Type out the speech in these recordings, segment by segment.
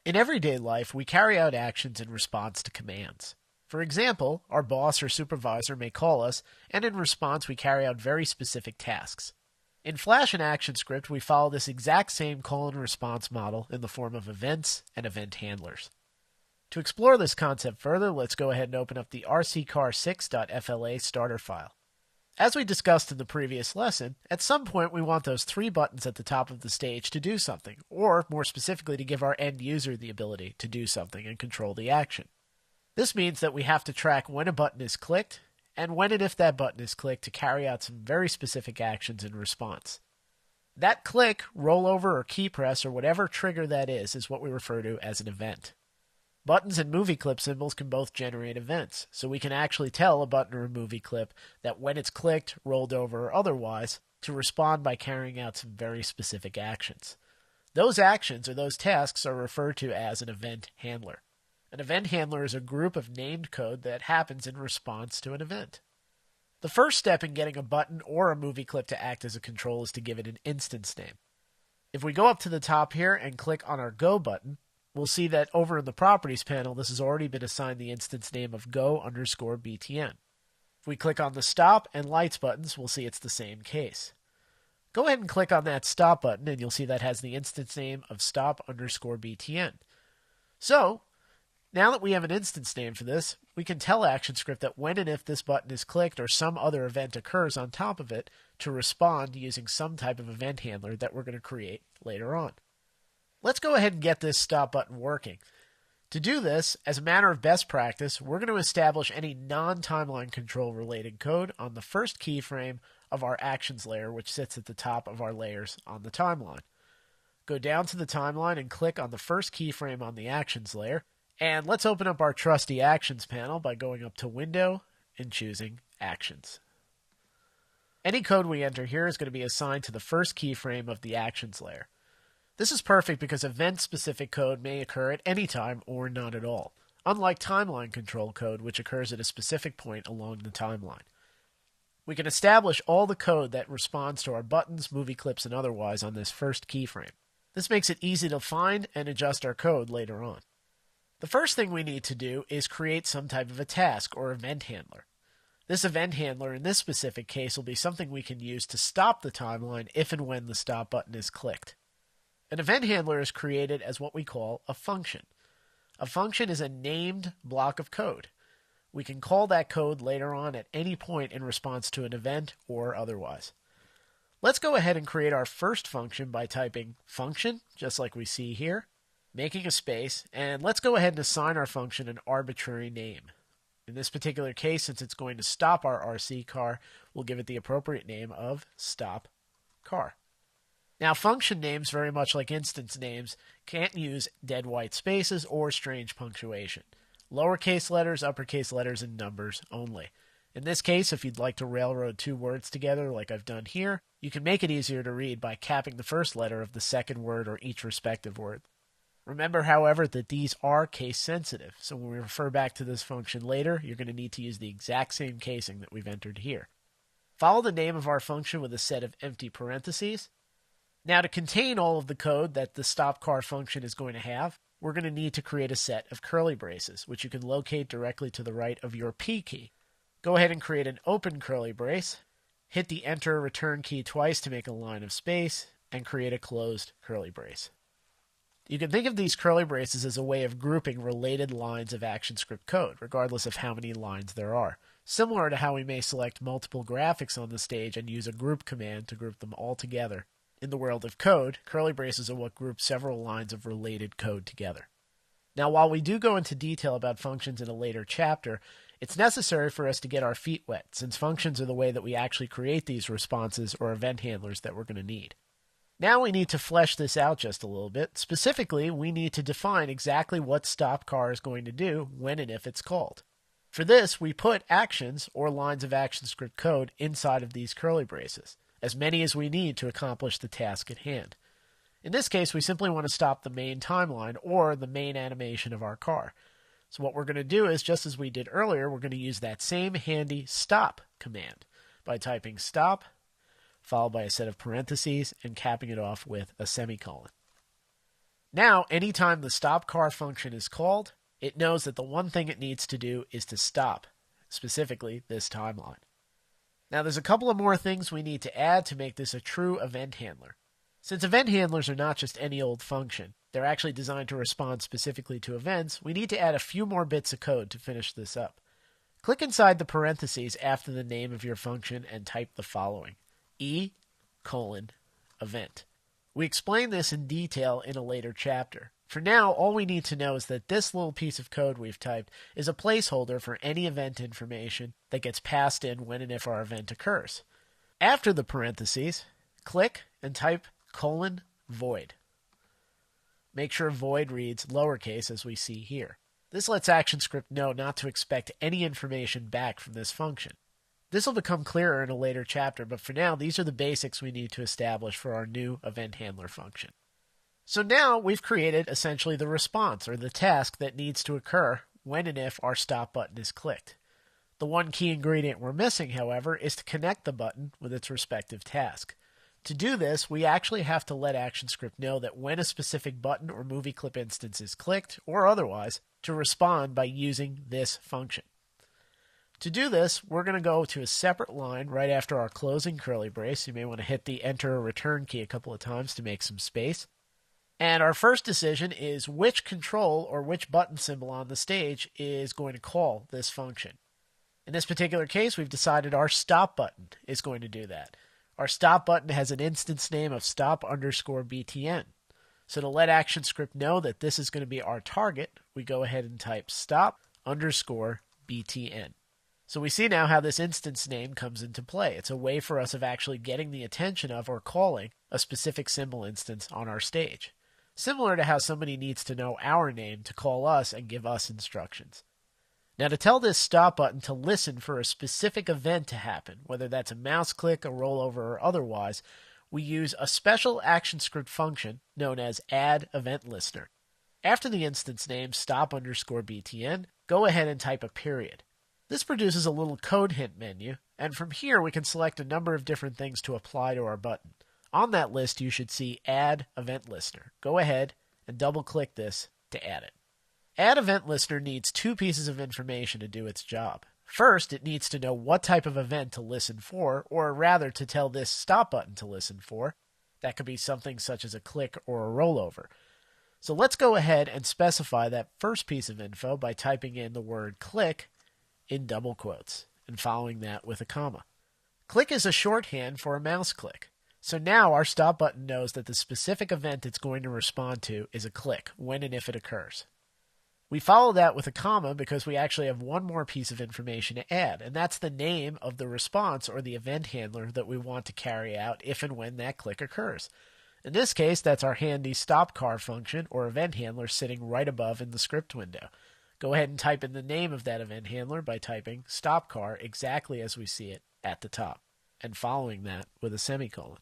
In everyday life, we carry out actions in response to commands. For example, our boss or supervisor may call us, and in response we carry out very specific tasks. In Flash and ActionScript, we follow this exact same call and response model in the form of events and event handlers. To explore this concept further, let's go ahead and open up the rccar6.fla starter file. As we discussed in the previous lesson, at some point we want those three buttons at the top of the stage to do something, or more specifically to give our end user the ability to do something and control the action. This means that we have to track when a button is clicked, and when and if that button is clicked to carry out some very specific actions in response. That click, rollover, or key press, or whatever trigger that is what we refer to as an event. Buttons and movie clip symbols can both generate events, so we can actually tell a button or a movie clip that when it's clicked, rolled over, or otherwise, to respond by carrying out some very specific actions. Those actions or those tasks are referred to as an event handler. An event handler is a group of named code that happens in response to an event. The first step in getting a button or a movie clip to act as a control is to give it an instance name. If we go up to the top here and click on our Go button, we'll see that over in the Properties panel, this has already been assigned the instance name of Go_BTN. If we click on the Stop and Lights buttons, we'll see it's the same case. Go ahead and click on that Stop button, and you'll see that has the instance name of Stop_BTN. So, now that we have an instance name for this, we can tell ActionScript that when and if this button is clicked or some other event occurs on top of it to respond using some type of event handler that we're going to create later on. Let's go ahead and get this stop button working. To do this, as a matter of best practice, we're going to establish any non-timeline control related code on the first keyframe of our actions layer, which sits at the top of our layers on the timeline. Go down to the timeline and click on the first keyframe on the actions layer. And let's open up our trusty Actions panel by going up to Window and choosing Actions. Any code we enter here is going to be assigned to the first keyframe of the Actions layer. This is perfect because event-specific code may occur at any time or not at all, unlike timeline control code, which occurs at a specific point along the timeline. We can establish all the code that responds to our buttons, movie clips, and otherwise on this first keyframe. This makes it easy to find and adjust our code later on. The first thing we need to do is create some type of a task or event handler. This event handler in this specific case will be something we can use to stop the timeline if and when the stop button is clicked. An event handler is created as what we call a function. A function is a named block of code. We can call that code later on at any point in response to an event or otherwise. Let's go ahead and create our first function by typing function, just like we see here, making a space, and let's go ahead and assign our function an arbitrary name. In this particular case, since it's going to stop our RC car, we'll give it the appropriate name of stop car. Now, function names, very much like instance names, can't use dead white spaces or strange punctuation. Lowercase letters, uppercase letters, and numbers only. In this case, if you'd like to railroad two words together like I've done here, you can make it easier to read by capping the first letter of the second word or each respective word. Remember, however, that these are case sensitive, so when we refer back to this function later, you're going to need to use the exact same casing that we've entered here. Follow the name of our function with a set of empty parentheses. Now, to contain all of the code that the stop car function is going to have, we're going to need to create a set of curly braces, which you can locate directly to the right of your P key. Go ahead and create an open curly brace, hit the enter return key twice to make a line of space, and create a closed curly brace. You can think of these curly braces as a way of grouping related lines of ActionScript code, regardless of how many lines there are. Similar to how we may select multiple graphics on the stage and use a group command to group them all together. In the world of code, curly braces are what group several lines of related code together. Now, while we do go into detail about functions in a later chapter, it's necessary for us to get our feet wet, since functions are the way that we actually create these responses or event handlers that we're going to need. Now we need to flesh this out just a little bit. Specifically, we need to define exactly what stop car is going to do when and if it's called. For this, we put actions or lines of ActionScript code inside of these curly braces, as many as we need to accomplish the task at hand. In this case, we simply want to stop the main timeline or the main animation of our car. So what we're going to do is, just as we did earlier, we're going to use that same handy stop command by typing stop, followed by a set of parentheses, and capping it off with a semicolon. Now, anytime the stop car function is called, it knows that the one thing it needs to do is to stop, specifically this timeline. Now, there's a couple of more things we need to add to make this a true event handler. Since event handlers are not just any old function, they're actually designed to respond specifically to events, we need to add a few more bits of code to finish this up. Click inside the parentheses after the name of your function and type the following: E:event. We explain this in detail in a later chapter. For now, all we need to know is that this little piece of code we've typed is a placeholder for any event information that gets passed in when and if our event occurs. After the parentheses, click and type :void. Make sure void reads lowercase as we see here. This lets ActionScript know not to expect any information back from this function. This will become clearer in a later chapter, but for now, these are the basics we need to establish for our new event handler function. So now we've created essentially the response, or the task that needs to occur when and if our stop button is clicked. The one key ingredient we're missing, however, is to connect the button with its respective task. To do this, we actually have to let ActionScript know that when a specific button or movie clip instance is clicked, or otherwise, to respond by using this function. To do this, we're going to go to a separate line right after our closing curly brace. You may want to hit the enter or return key a couple of times to make some space. And our first decision is which control or which button symbol on the stage is going to call this function. In this particular case, we've decided our stop button is going to do that. Our stop button has an instance name of stop_btn. So to let ActionScript know that this is going to be our target, we go ahead and type stop_btn. So we see now how this instance name comes into play. It's a way for us of actually getting the attention of or calling a specific symbol instance on our stage. Similar to how somebody needs to know our name to call us and give us instructions. Now to tell this stop button to listen for a specific event to happen, whether that's a mouse click, a rollover, or otherwise, we use a special ActionScript function known as add_event_listener. After the instance name stop_btn, go ahead and type a period. This produces a little code hint menu, and from here we can select a number of different things to apply to our button. On that list you should see add_event_listener. Go ahead and double click this to add it. Add_event_listener needs two pieces of information to do its job. First, it needs to know what type of event to listen for, or rather to tell this stop button to listen for. That could be something such as a click or a rollover. So let's go ahead and specify that first piece of info by typing in the word click in double quotes and following that with a comma. Click is a shorthand for a mouse click. So now our stop button knows that the specific event it's going to respond to is a click when and if it occurs. We follow that with a comma because we actually have one more piece of information to add, and that's the name of the response or the event handler that we want to carry out if and when that click occurs. In this case, that's our handy stop car function or event handler sitting right above in the script window. Go ahead and type in the name of that event handler by typing stop car exactly as we see it at the top, and following that with a semicolon.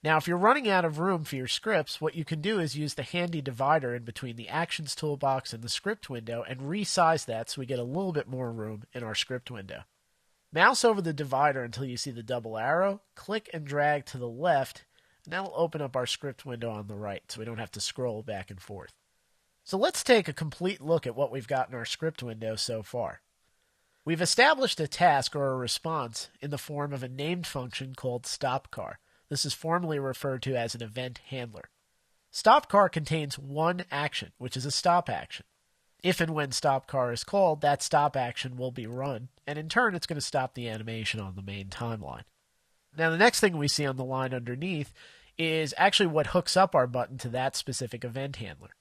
Now, if you're running out of room for your scripts, what you can do is use the handy divider in between the Actions toolbox and the script window and resize that so we get a little bit more room in our script window. Mouse over the divider until you see the double arrow, click and drag to the left, and that'll open up our script window on the right so we don't have to scroll back and forth. So let's take a complete look at what we've got in our script window so far. We've established a task or a response in the form of a named function called stopCar. This is formally referred to as an event handler. StopCar contains one action, which is a stop action. If and when StopCar is called, that stop action will be run, and in turn it's going to stop the animation on the main timeline. Now the next thing we see on the line underneath is actually what hooks up our button to that specific event handler.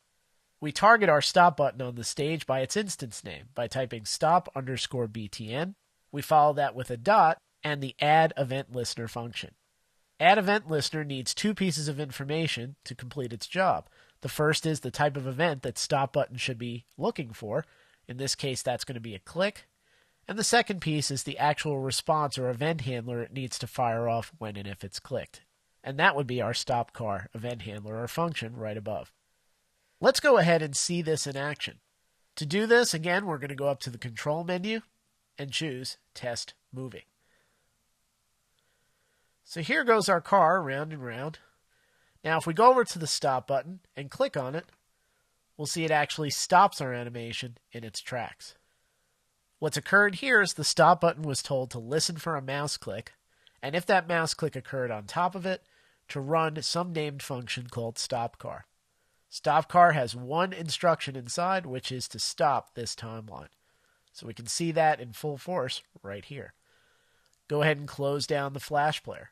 We target our stop button on the stage by its instance name by typing stop_btn. We follow that with a dot and the add_event_listener function. Add_event_listener needs two pieces of information to complete its job. The first is the type of event that stop button should be looking for. In this case, that's going to be a click. And the second piece is the actual response or event handler it needs to fire off when and if it's clicked. And that would be our StopCar event handler or function right above. Let's go ahead and see this in action. To do this, again, we're going to go up to the Control menu and choose Test Moving. So here goes our car round and round. Now if we go over to the stop button and click on it, we'll see it actually stops our animation in its tracks. What's occurred here is the stop button was told to listen for a mouse click, and if that mouse click occurred on top of it, to run some named function called stopcar. Stopcar has one instruction inside, which is to stop this timeline. So we can see that in full force right here. Go ahead and close down the Flash player.